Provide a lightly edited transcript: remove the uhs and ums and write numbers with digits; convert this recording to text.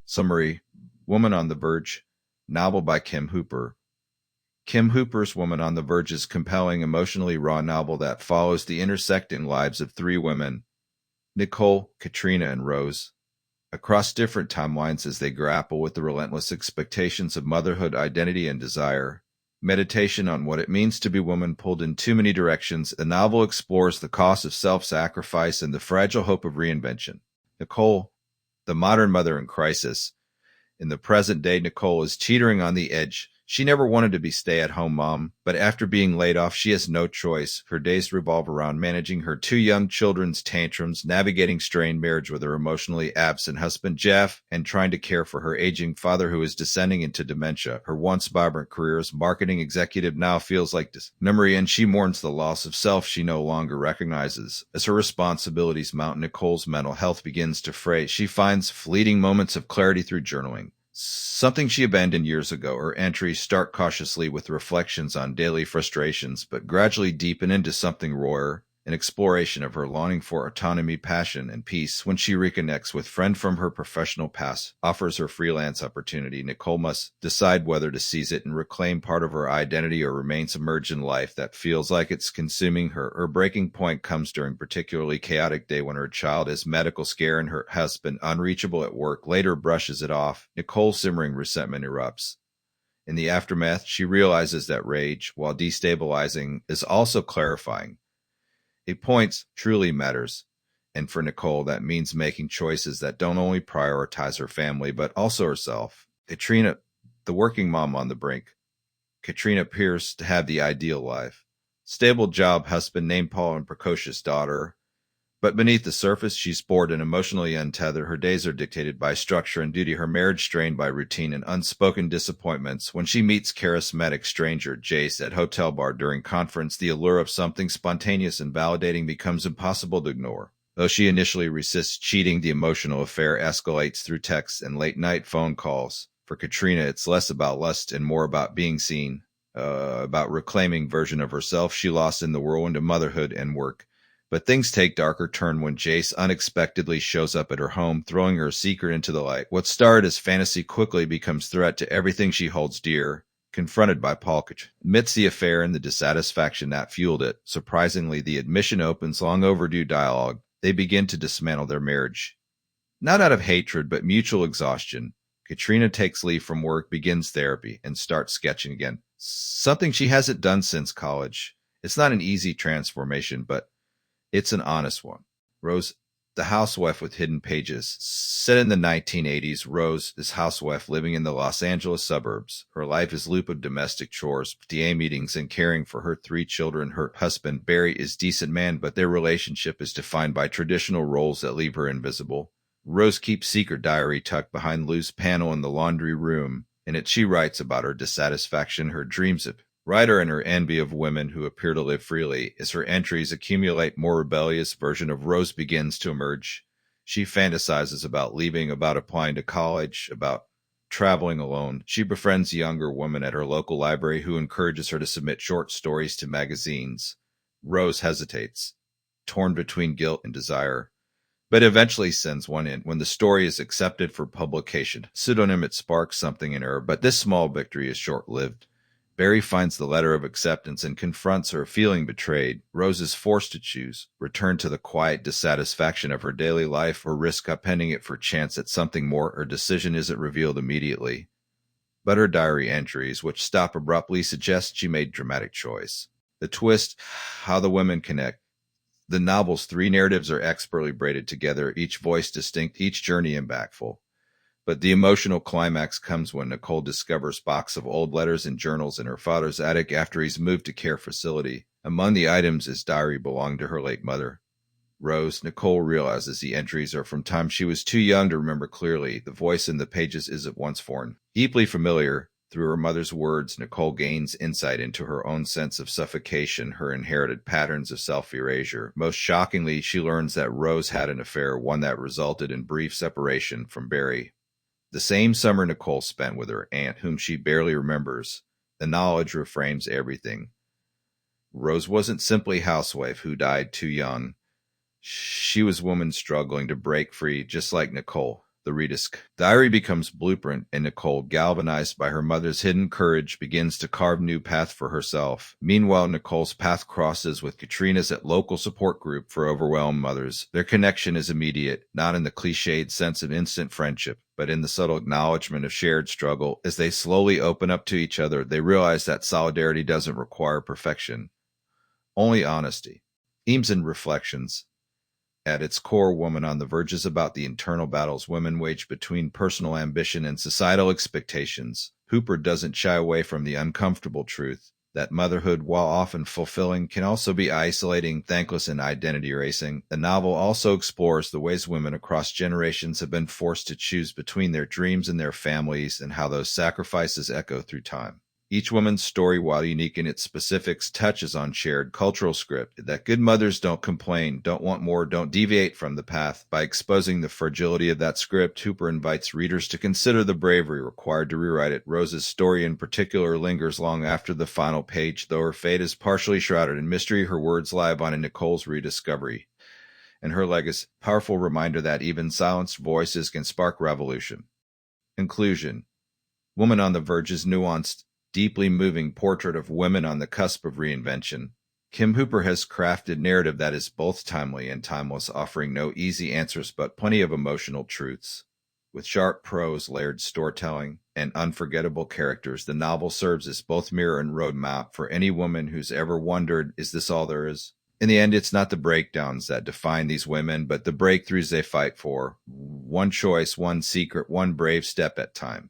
Summary: Woman on the Verge, novel by Kim Hooper. Kim Hooper's Woman on the Verge is a compelling, emotionally raw novel that follows the intersecting lives of three women, Nicole, Katrina, and Rose, across different timelines as they grapple with the relentless expectations of motherhood, identity, and desire. Meditation on what it means to be a woman pulled in too many directions, the novel explores the cost of self-sacrifice and the fragile hope of reinvention. Nicole, the modern mother in crisis. In the present day, Nicole is teetering on the edge. She never wanted to be stay-at-home mom, but after being laid off, she has no choice. Her days revolve around managing her two young children's tantrums, navigating strained marriage with her emotionally absent husband, Jeff, and trying to care for her aging father who is descending into dementia. Her once vibrant career as marketing executive now feels like memory, and she mourns the loss of self she no longer recognizes. As her responsibilities mount, Nicole's mental health begins to fray. She finds fleeting moments of clarity through journaling, something she abandoned years ago. Her entries start cautiously with reflections on daily frustrations, but gradually deepen into something rawer, an exploration of her longing for autonomy, passion, and peace. When she reconnects with a friend from her professional past, offers her freelance opportunity, Nicole must decide whether to seize it and reclaim part of her identity or remain submerged in life that feels like it's consuming her. Her breaking point comes during a particularly chaotic day when her child has medical scare and her husband, unreachable at work, later brushes it off. Nicole's simmering resentment erupts. In the aftermath, she realizes that rage, while destabilizing, is also clarifying. A point truly matters, and for Nicole, that means making choices that don't only prioritize her family, but also herself. Katrina, the working mom on the brink. Katrina appears to have the ideal life. Stable job, husband named Paul, and precocious daughter. But beneath the surface, she's bored and emotionally untethered. Her days are dictated by structure and duty, her marriage strained by routine and unspoken disappointments. When she meets charismatic stranger Jace at hotel bar during conference, the allure of something spontaneous and validating becomes impossible to ignore. Though she initially resists cheating, the emotional affair escalates through texts and late-night phone calls. For Katrina, it's less about lust and more about being seen, about reclaiming version of herself she lost in the whirlwind of motherhood and work. But things take darker turn when Jace unexpectedly shows up at her home, throwing her secret into the light. What started as fantasy quickly becomes threat to everything she holds dear. Confronted by Paul, amidst the affair and the dissatisfaction that fueled it, surprisingly, the admission opens long overdue dialogue. They begin to dismantle their marriage. Not out of hatred, but mutual exhaustion. Katrina takes leave from work, begins therapy, and starts sketching again. Something she hasn't done since college. It's not an easy transformation, but it's an honest one. Rose, the housewife with hidden pages. Set in the 1980s, Rose is housewife living in the Los Angeles suburbs. Her life is a loop of domestic chores, PTA meetings, and caring for her three children. Her husband, Barry, is a decent man, but their relationship is defined by traditional roles that leave her invisible. Rose keeps secret diary tucked behind loose panel in the laundry room. In it, she writes about her dissatisfaction, her dreams of writer, and her envy of women who appear to live freely. As her entries accumulate, more rebellious version of Rose begins to emerge. She fantasizes about leaving, about applying to college, about traveling alone. She befriends a younger woman at her local library who encourages her to submit short stories to magazines. Rose hesitates, torn between guilt and desire, but eventually sends one in. When the story is accepted for publication, pseudonym, it sparks something in her, but this small victory is short-lived. Barry finds the letter of acceptance and confronts her, feeling betrayed. Rose is forced to choose, return to the quiet dissatisfaction of her daily life or risk upending it for chance at something more. Her decision isn't revealed immediately, but her diary entries, which stop abruptly, suggest she made a dramatic choice. The twist, how the women connect. The novel's three narratives are expertly braided together, each voice distinct, each journey impactful. But the emotional climax comes when Nicole discovers a box of old letters and journals in her father's attic after he's moved to care facility. Among the items is diary belonging to her late mother. Rose, Nicole realizes the entries are from time she was too young to remember clearly. The voice in the pages isn't once foreign. Deeply familiar, through her mother's words, Nicole gains insight into her own sense of suffocation, her inherited patterns of self-erasure. Most shockingly, she learns that Rose had an affair, one that resulted in brief separation from Barry. The same summer Nicole spent with her aunt, whom she barely remembers. The knowledge reframes everything. Rose wasn't simply a housewife who died too young. She was a woman struggling to break free, just like Nicole. The redisc diary becomes blueprint, and Nicole, galvanized by her mother's hidden courage, begins to carve new path for herself. Meanwhile, Nicole's path crosses with Katrina's at local support group for overwhelmed mothers. Their connection is immediate, not in the cliched sense of instant friendship, but in the subtle acknowledgement of shared struggle. As they slowly open up to each other, they realize that solidarity doesn't require perfection, only honesty. Themes and reflections. At its core, Woman on the Verge is about the internal battles women wage between personal ambition and societal expectations. Hooper doesn't shy away from the uncomfortable truth that motherhood, while often fulfilling, can also be isolating, thankless, and identity erasing. The novel also explores the ways women across generations have been forced to choose between their dreams and their families, and how those sacrifices echo through time. Each woman's story, while unique in its specifics, touches on shared cultural script that good mothers don't complain, don't want more, don't deviate from the path. By exposing the fragility of that script, Hooper invites readers to consider the bravery required to rewrite it. Rose's story in particular lingers long after the final page. Though her fate is partially shrouded in mystery, her words live on in Nicole's rediscovery and her legacy, powerful reminder that even silenced voices can spark revolution. Conclusion. Woman on the Verge is nuanced, deeply moving portrait of women on the cusp of reinvention. Kim Hooper has crafted narrative that is both timely and timeless, offering no easy answers but plenty of emotional truths. With sharp prose, layered storytelling, and unforgettable characters, the novel serves as both mirror and roadmap for any woman who's ever wondered, is this all there is? In the end, it's not the breakdowns that define these women, but the breakthroughs they fight for. One choice, one secret, one brave step at a time.